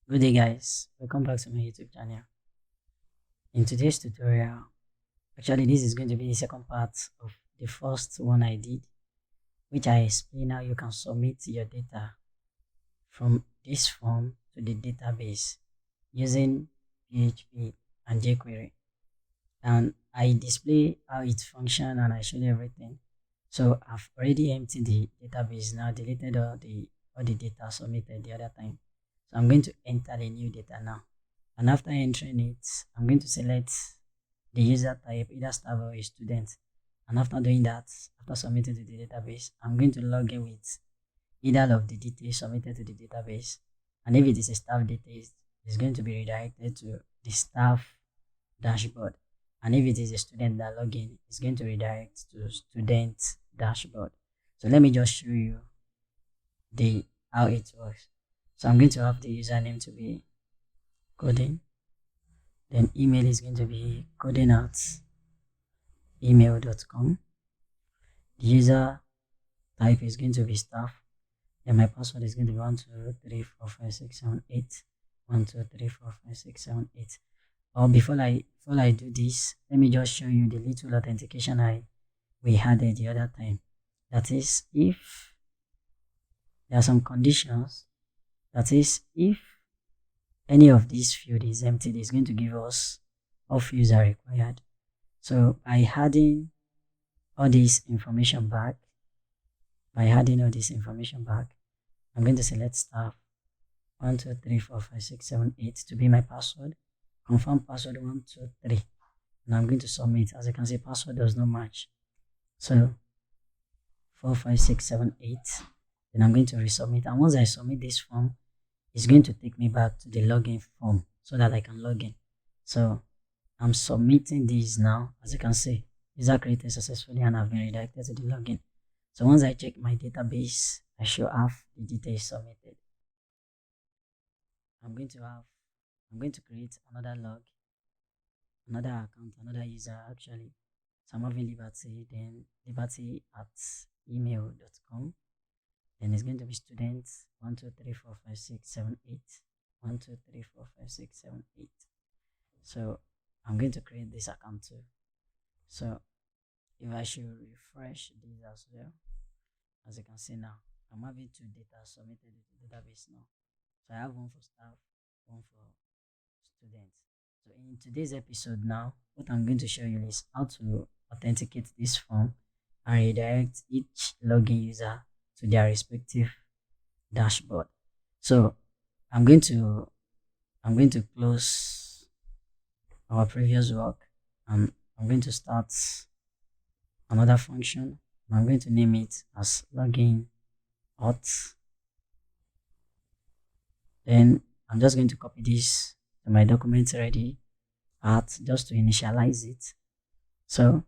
Good day guys, welcome back to my YouTube channel. In today's tutorial, actually this is going to be the second part of the first one I did, which I explain how you can submit your data from this form to the database using PHP and JQuery. And I display how it functions and I show you everything. So I've already emptied the database now, deleted all the data submitted the other time. So I'm going to enter the new data now. And after entering it, I'm going to select the user type, either staff or a student. And after doing that, after submitting to the database, I'm going to log in with either of the details submitted to the database. And if it is a staff details, it's going to be redirected to the staff dashboard. And if it is a student that log in, it's going to redirect to student dashboard. So let me just show you how it works. So I'm going to have the username to be coding. Then email is going to be coding@email.com. The user type is going to be staff. Then my password is going to be 1234567 1234567. Or before I do this, let me just show you the little authentication we had the other time. That is, if there are some conditions, that is, if any of these field is empty, it's going to give us off user required. So by adding all this information back, I'm going to select staff 1234567 to be my password. Confirm password 123, and I'm going to submit. As you can see, password does not match. So 45678. Then I'm going to resubmit, and once I submit this form, it's going to take me back to the login form so that I can log in. So I'm submitting these now. As you can see, these are created successfully and have been redirected to the login. So once I check my database, I should have the details submitted. I'm going to create another log, another account, another user actually. So I'm having Liberty, then liberty@email.com. Then it's going to be students 1234567 1234567. So I'm going to create this account too. So if I should refresh this as well, as you can see now, I'm having two data submitted to the database now. So I have one for staff, one for students. So in today's episode now, what I'm going to show you is how to authenticate this form and redirect each login user to their respective dashboard. So I'm going to close our previous work, and I'm going to start another function. I'm going to name it as login auth. Then I'm just going to copy this to my document ready at just to initialize it. So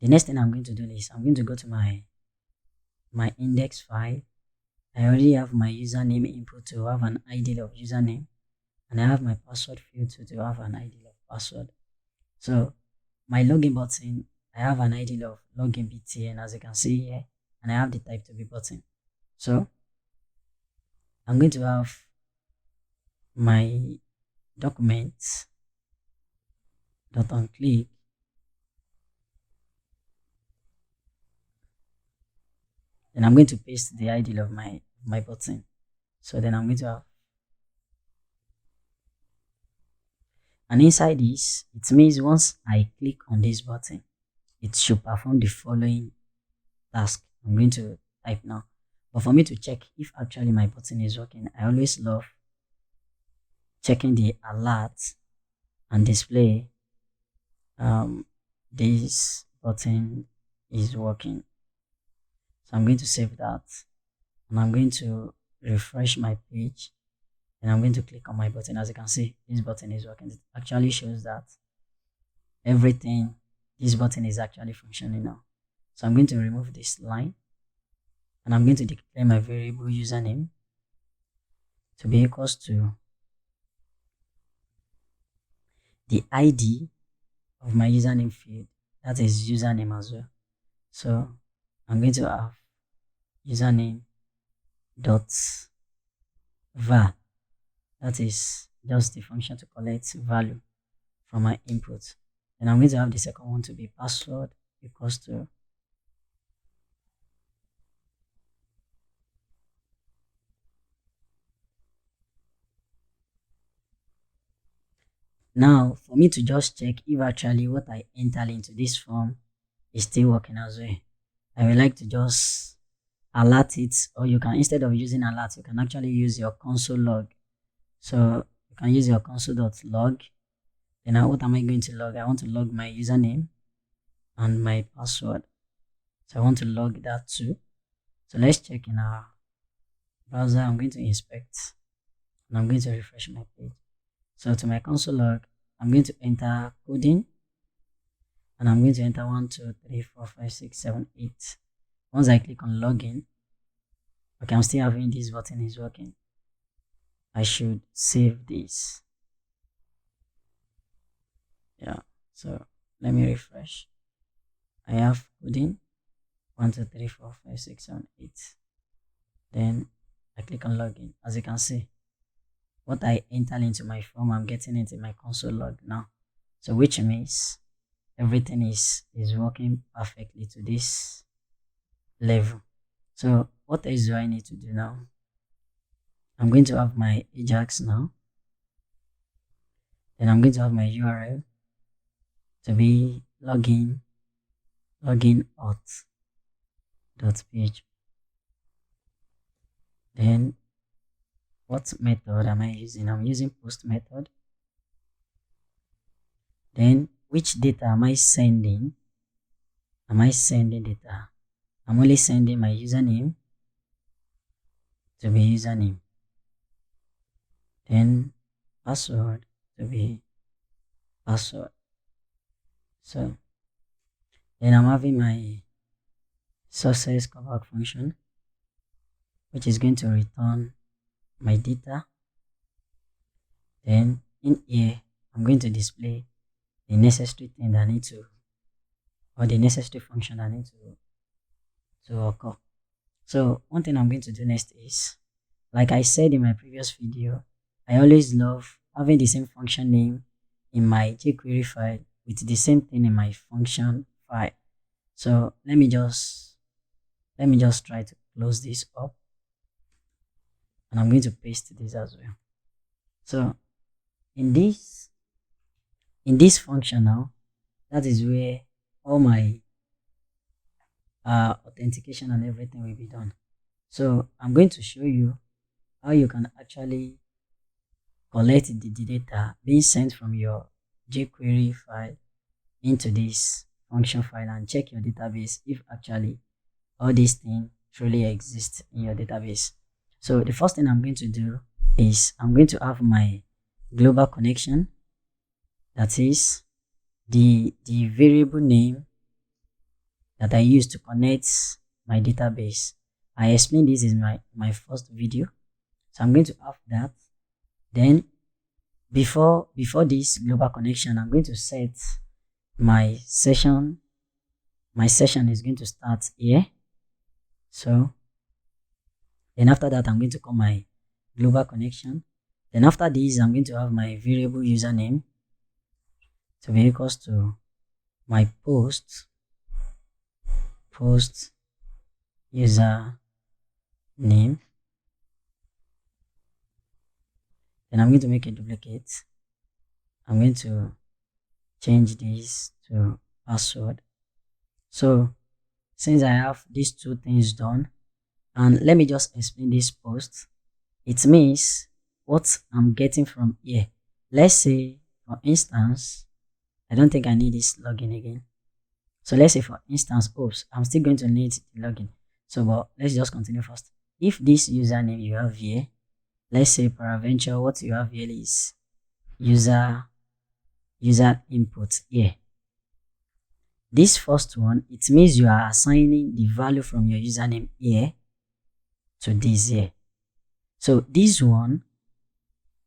the next thing I'm going to do is I'm going to go to my index file. I already have my username input to have an ID of username, and I have my password field to have an ID of password. So my login button, I have an ID of login btn, as you can see here, and I have the type to be button. So I'm going to have my documents dot on click, then I'm going to paste the ID of my button. So then I'm going to have, and inside this, it means once I click on this button, it should perform the following task. I'm going to type now. But for me to check if actually my button is working, I always love checking the alert and display this button is working. So I'm going to save that, and I'm going to refresh my page, and I'm going to click on my button. As you can see, this button is working. It actually shows that this button is actually functioning now. So I'm going to remove this line, and I'm going to declare my variable username to be equals to the ID of my username field. That is username as well. So I'm going to have username dot var That is just the function to collect value from my input. Then I'm going to have the second one to be password equals to now for me to just check if actually what I enter into this form is still working as well. I would like to just alert it, or you can, instead of using alert, you can actually use your console log. So you can use your console.log. Then now what am I going to log? I want to log my username and my password. So I want to log that too. So let's check in our browser. I'm going to inspect and I'm going to refresh my page. So to my console log, I'm going to enter coding and I'm going to enter 1, 2, 3, 4, 5, 6, 7, 8. Once I click on login, okay, I'm still having this button is working. I should save this. Yeah, so let me refresh. I have coding 1, 2, 3, 4, 5, 6, 7, 8. Then I click on login. As you can see, what I enter into my form, I'm getting it in my console log now. So which means everything is working perfectly to this level. So what else do I need to do now? I'm going to have my Ajax now. Then I'm going to have my URL to be login auth.php. Then what method am I using? I'm using post method. Then which data am I sending? Am I sending data? I'm only sending my username to be username. Then password to be password. So then I'm having my success callback function, which is going to return my data. Then in here, I'm going to display the necessary thing that I need to, or the necessary function that I need to occur. So one thing I'm going to do next is, like I said in my previous video, I always love having the same function name in my jQuery file with the same thing in my function file. So let me just try to close this up, and I'm going to paste this as well. So in this function now, that is where all my authentication and everything will be done. So I'm going to show you how you can actually collect the data being sent from your jQuery file into this function file and check your database if actually all these things truly exist in your database. So the first thing I'm going to do is I'm going to have my global connection, that is the variable name that I use to connect my database. I explained this in my first video, so I'm going to have that. Then before this global connection, I'm going to set my session. My session is going to start here. So then after that, I'm going to call my global connection. Then after this, I'm going to have my variable username to be equals to my post user name. Then I'm going to make a duplicate. I'm going to change this to password. So since I have these two things done, and let me just explain this post. It means what I'm getting from here. Let's say, for instance, I don't think I need this login again. So let's say, for instance, oops, I'm still going to need the login. So, but let's just continue first. If this username you have here, let's say peradventure, what you have here is user input here. This first one, it means you are assigning the value from your username here to this here. So this one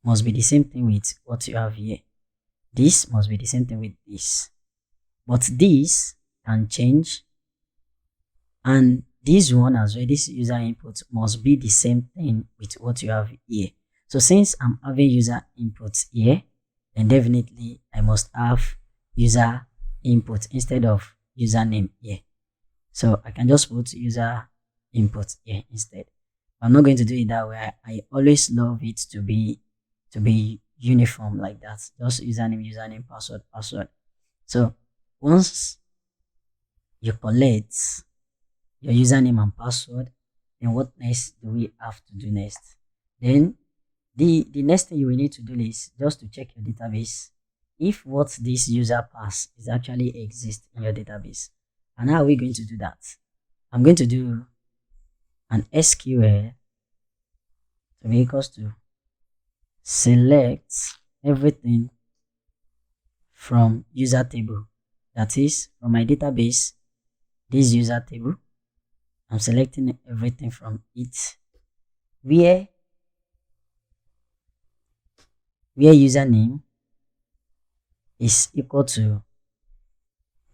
must be the same thing with what you have here. This must be the same thing with this. But this can change, and this one as well, this user input must be the same thing with what you have here. So since I'm having user input here, then definitely I must have user input instead of username here. So I can just put user input here instead. I'm not going to do it that way. I always love it to be uniform like that. Just username, password. So once you collect your username and password, then what next do we have to do next? Then the next thing you will need to do is just to check your database if what this user pass is actually exist in your database. And how are we going to do that? I'm going to do an SQL to be equals to select everything from user table. That is, from my database, this user table, I'm selecting everything from it where username is equal to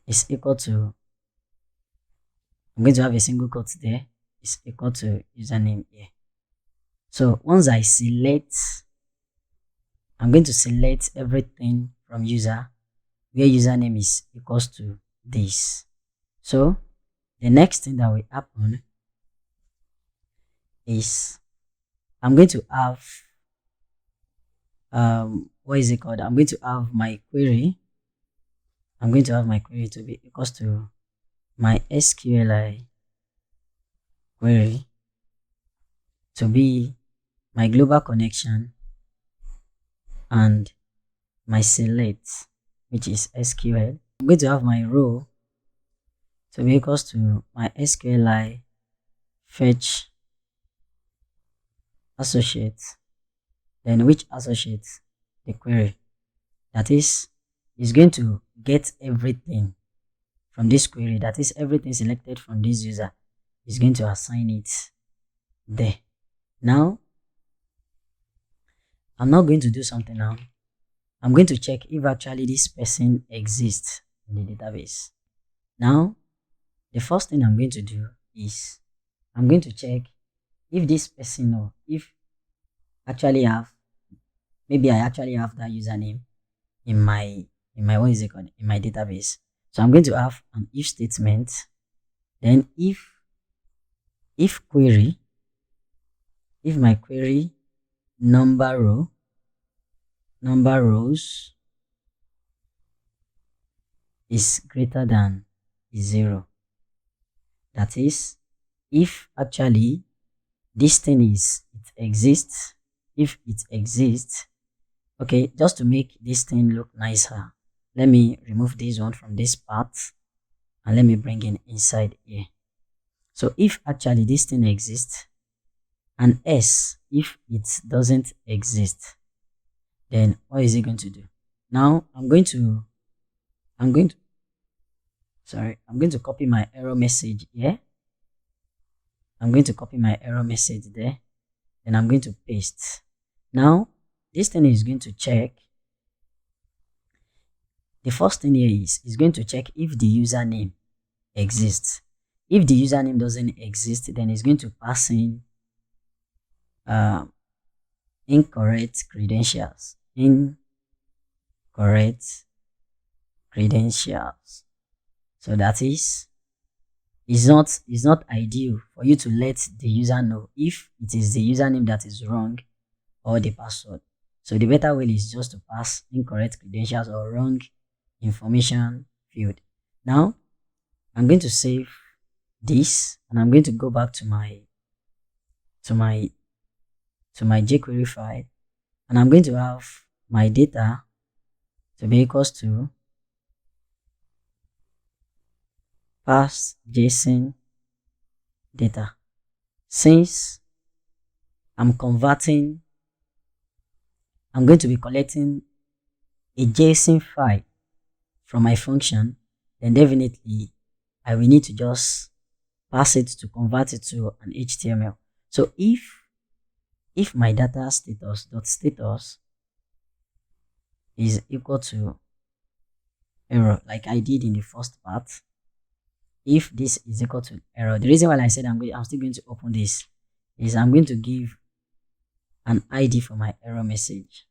I'm going to have a single quote there, is equal to username here. So once I select, I'm going to select everything from user where username is equals to this. So the next thing that will happen is I'm going to have what is it called? I'm going to have my query. I'm going to have my query to be equals to my SQLi query to be my global connection and my select, which is SQL. I'm going to have my row to be equals to my SQLi fetch associate, then which associate? The query. That is going to get everything from this query. That is everything selected from this user is going to assign it there. Now, I'm not going to do something now. I'm going to check if actually this person exists in the database. Now, the first thing I'm going to do is I'm going to check if this person or if actually have, maybe I actually have that username in my what is it called, in my database. So I'm going to have an if statement, then if query, if my query number rows is greater than 0. That is, if actually this thing exists, if it exists, okay, just to make this thing look nicer, let me remove this one from this part and let me bring in inside here. So if actually this thing exists, and else if it doesn't exist, then what is it going to do? Now I'm going to copy my error message here. I'm going to copy my error message there. Then I'm going to paste. Now this thing is going to check. The first thing here is going to check if the username exists. If the username doesn't exist, then it's going to pass in incorrect credentials. So that is, it's not ideal for you to let the user know if it is the username that is wrong or the password. So the better way is just to pass incorrect credentials or wrong information field. Now I'm going to save this and I'm going to go back to my JQuery file, and I'm going to have my data to be equals to pass JSON data. Since I'm converting, I'm going to be collecting a JSON file from my function, then definitely I will need to just pass it to convert it to an HTML. So if my data status is equal to error, like I did in the first part, if this is equal to error, the reason why I said I'm still going to open this is I'm going to an ID for my error message.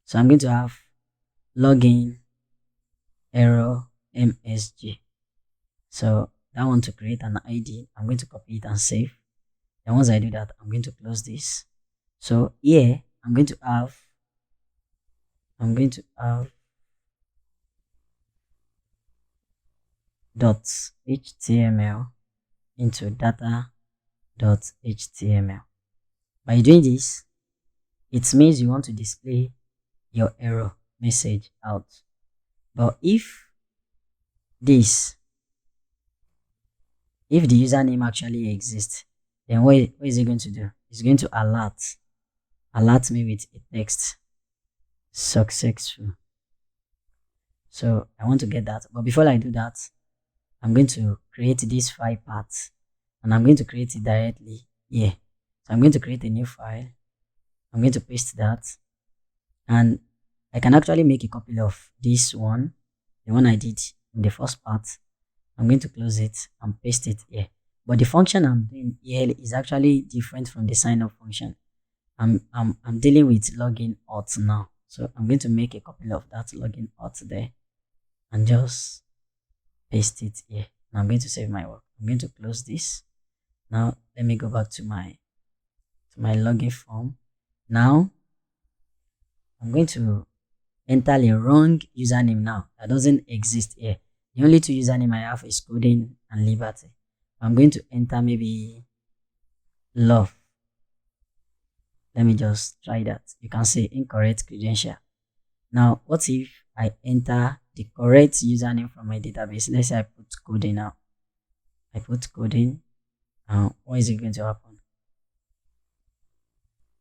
So I'm going to have login error MSG. So that one to create an ID, I'm going to copy it and save. And once I do that, I'm going to close this. So here I'm going to have .html into data.html. By doing this, it means you want to display your error message out. But if the username actually exists, then what is it going to do? It's going to alert me with a text successful. So I want to get that. But before I do that, I'm going to create this file path, and I'm going to create it directly here. So I'm going to create a new file. I'm going to paste that, and I can actually make a copy of this one, the one I did in the first part. I'm going to close it and paste it here. But the function I'm doing here is actually different from the sign up function. I'm dealing with login auth now. So I'm going to make a copy of that login auth there and just paste it here. And I'm going to save my work. I'm going to close this. Now let me go back to my login form. Now I'm going to enter a wrong username now that doesn't exist here. The only two username I have is coding and liberty. I'm going to enter maybe love. Let me just try that. You can say incorrect credential. Now, what if I enter the correct username from my database? Let's say I put coding now. I put coding. What is it going to happen?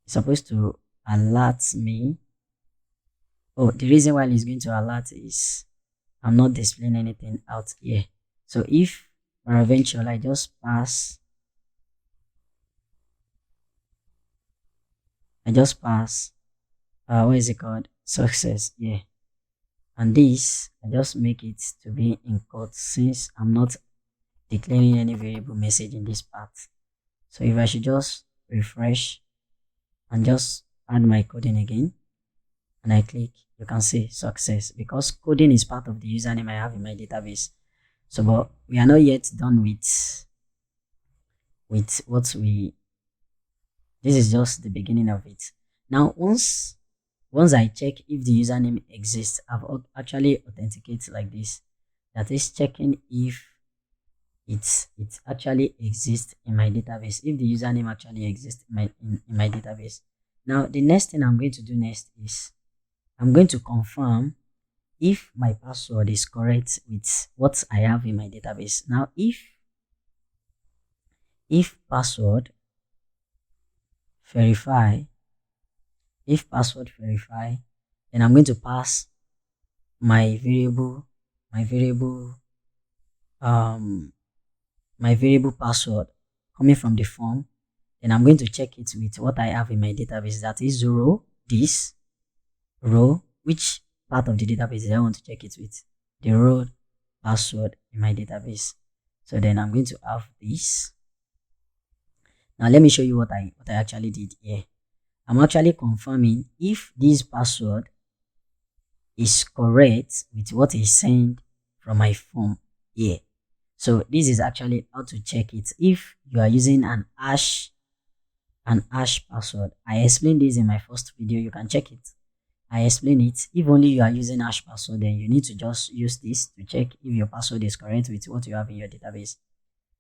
It's supposed to alert me. Oh, the reason why it's going to alert is I'm not displaying anything out here. So if peradventure I just pass what is it called, success, yeah, and this I just make it to be in quotes since I'm not declaring any variable message in this part. So if I should just refresh and just add my coding again and I click, you can see success, because coding is part of the username I have in my database. So but we are not yet done with what we, this is just the beginning of it. Now once I check if the username exists, I've actually authenticated like this. That is checking if it actually exists in my database, if the username actually exists in my database. Now the next thing I'm going to do next is I'm going to confirm if my password is correct with what I have in my database. Now if password verify, then I'm going to pass my variable password coming from the form. Then I'm going to check it with what I have in my database, that is this row. Which part of the database I want to check it with? The row password in my database. So then I'm going to have this. Now let me show you what I actually did here. I'm actually confirming if this password is correct with what is sent from my form here. So this is actually how to check it if you are using an hash password. I explained this in my first video. You can check it. I explain it. If only you are using hash password, then you need to just use this to check if your password is correct with what you have in your database.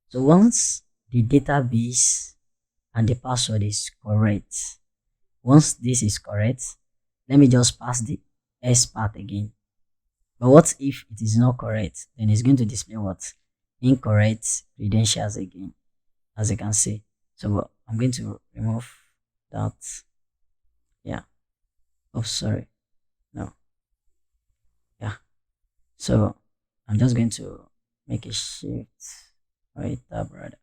So once the database and the password is correct, once this is correct, let me just pass the S part again. But what if it is not correct? Then it's going to display what? Incorrect credentials again, as you can see. So I'm going to remove that. Yeah. Oh, sorry. No. Yeah. So I'm just going to make a shift right there, brother.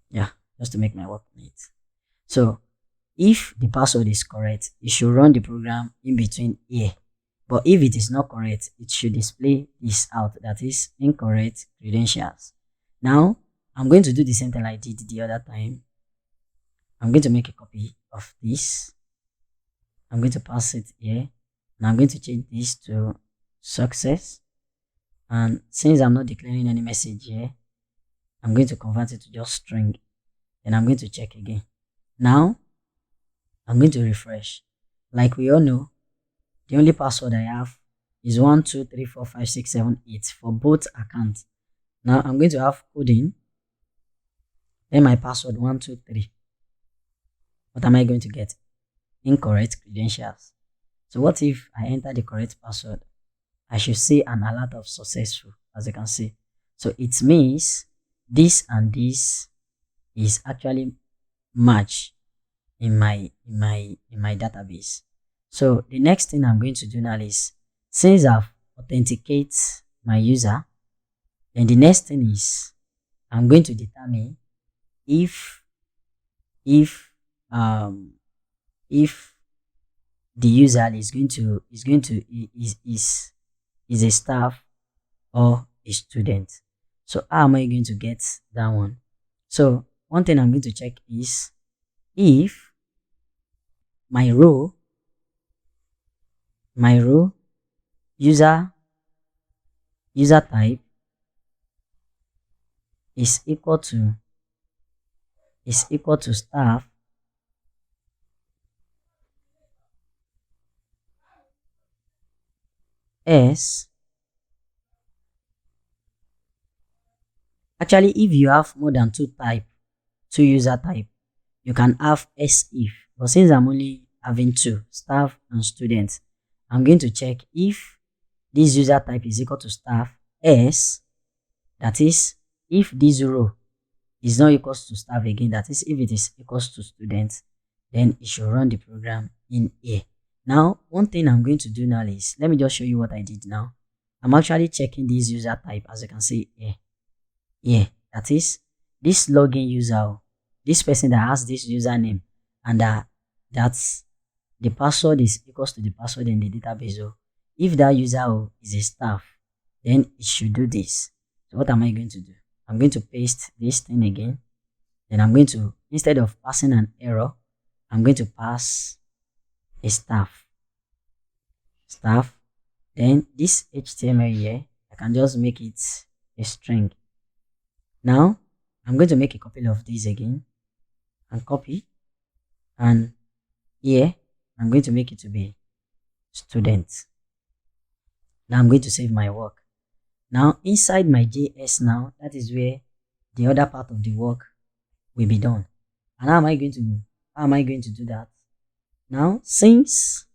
Yeah, just to make my work neat. So if the password is correct, it should run the program in between here. But if it is not correct, it should display this out, that is incorrect credentials. Now I'm going to do the same thing I did the other time. I'm going to make a copy of this. I'm going to pass it here. And I'm going to change this to success. And since I'm not declaring any message here, I'm going to convert it to just string. Then I'm going to check again. Now, I'm going to refresh. Like we all know, the only password I have is 1234567 for both accounts. Now I'm going to have coding. Then my password 123. What am I going to get? Incorrect credentials. So what if I enter the correct password? I should see an alert of successful, as you can see. So it means this and this is actually matched in my database. So the next thing I'm going to do now is, since I've authenticated my user, then the next thing is I'm going to determine if the user is a staff or a student. So how am I going to get that one? So one thing I'm going to check is if my row user type is equal to staff s. Actually, if you have more than two user type, you can have s if. But since I'm only having two, staff and students, I'm going to check if this user type is equal to staff s. That is, if this row is not equals to staff again, that is, if it is equals to students, then it should run the program in A. Now, one thing I'm going to do now is, let me just show you what I did now. I'm actually checking this user type, as you can see here. Yeah, that is, this login user, this person that has this username, and that's the password is equals to the password in the database. So if that user is a staff, then it should do this. So what am I going to do? I'm going to paste this thing again. Then I'm going to, instead of passing an error, I'm going to pass a staff. Then this HTML here, I can just make it a string. Now, I'm going to make a copy of this again and copy. And here, I'm going to make it to be student. Now I'm going to save my work. Now inside my JS now, that is where the other part of the work will be done. And how am I going to do that? Now, since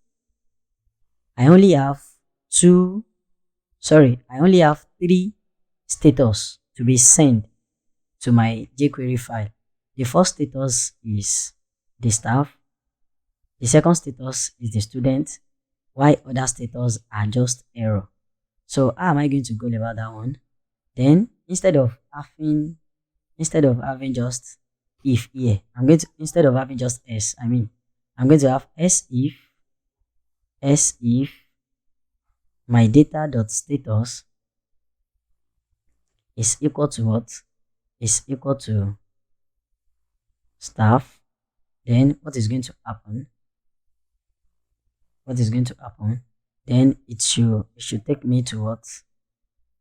I only have three status to be sent to my JQuery file. The first status is the staff. The second status is the student, while other status are just error. So how am I going to go about that one? Then instead of having just if here, instead of having just s, I'm going to have s if my data.status is equal to what? Is equal to staff. Then what is going to happen? Then it should take me to what?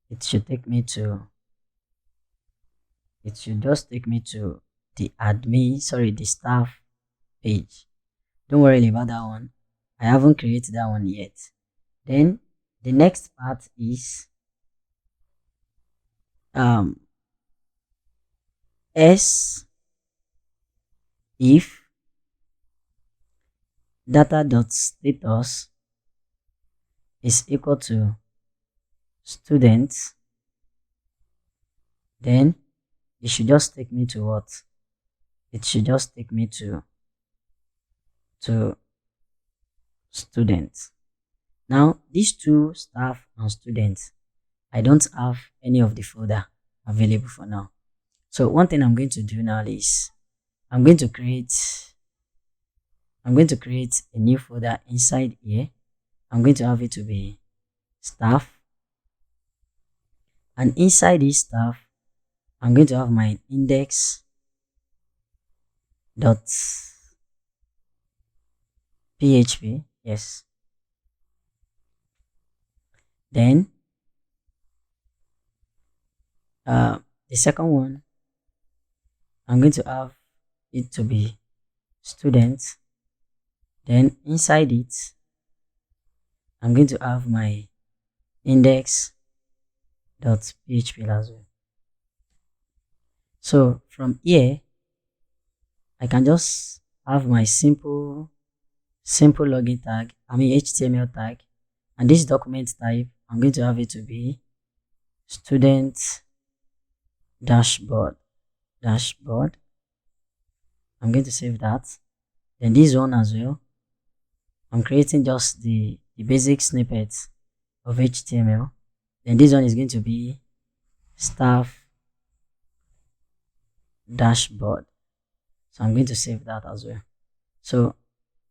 It should just take me to the the staff page. Don't worry about that one. I haven't created that one yet. Then the next part is s if data.status is equal to students, then it should just take me to what? It should just take me to students. Now, these two, staff and students, I don't have any of the folder available for now. So one thing I'm going to do now is I'm going to create a new folder inside here. I'm going to have it to be staff, and inside this staff I'm going to have my index dot php. Yes. Then the second one, I'm going to have it to be student. Then inside it, I'm going to have my index dot php as well. So from here, I can just have my simple login tag, HTML tag, and this document type, I'm going to have it to be student dashboard. I'm going to save that. Then this one as well, I'm creating just the basic snippets of HTML. Then this one is going to be staff dashboard. So I'm going to save that as well. So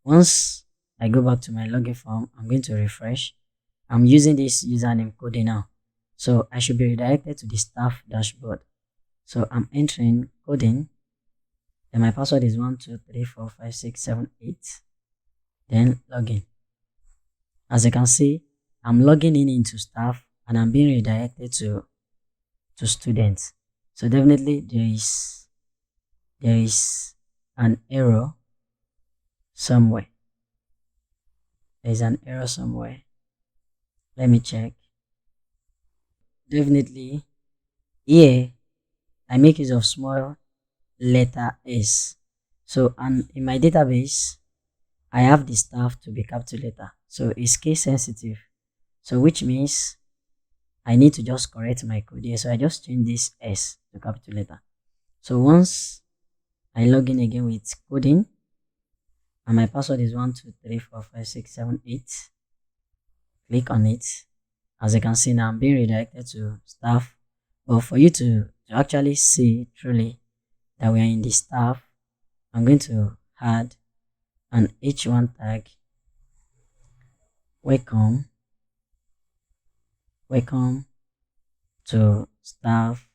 once I go back to my login form, I'm going to refresh. I'm using this username coding now. So I should be redirected to the staff dashboard. So I'm entering coding. Then my password is 1234567 8. Then login. As you can see, I'm logging in into staff and I'm being redirected to students. So definitely there is an error somewhere. There's an error somewhere. Let me check. Definitely here I make use of small letter S. So, and in my database, I have the staff to be capital letter. So it's case sensitive. So which means I need to just correct my code here. So I just change this S to capital letter. So once I log in again with coding, and my password is 1234567 8. Click on it. As you can see now, I'm being redirected to staff. But for you to actually see truly that we are in the staff, I'm going to add an h1 tag. Welcome to staff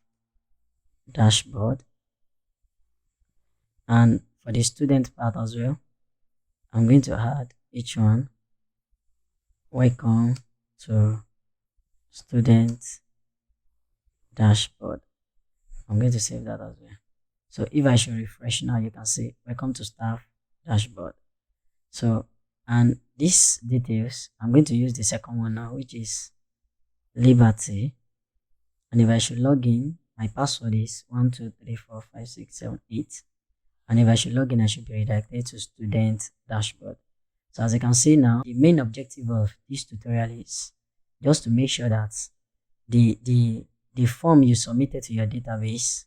dashboard. And for the student part as well, I'm going to add h1. Welcome to student dashboard. I'm going to save that as well. So if I should refresh now, you can see welcome to staff dashboard. So, and these details, I'm going to use the second one now, which is liberty. And if I should log in, my password is 1234567 8. And if I should log in, I should be redirected to student dashboard. So as you can see now, the main objective of this tutorial is just to make sure that the form you submitted to your database,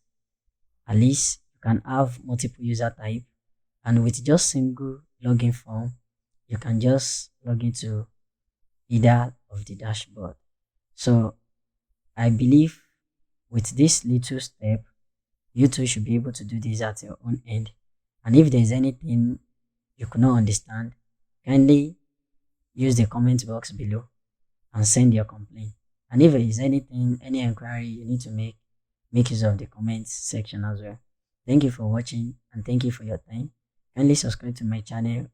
at least you can have multiple user type, and with just single login form, you can just log into either of the dashboard. So I believe with this little step, you too should be able to do this at your own end. And if there's anything you could not understand, kindly use the comment box below and send your complaint. And if there is anything, any inquiry you need to make use of the comments section as well. Thank you for watching and thank you for your time. Kindly subscribe to my channel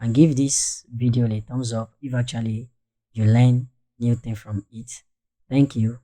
and give this video a thumbs up if actually you learn new thing from it. Thank you.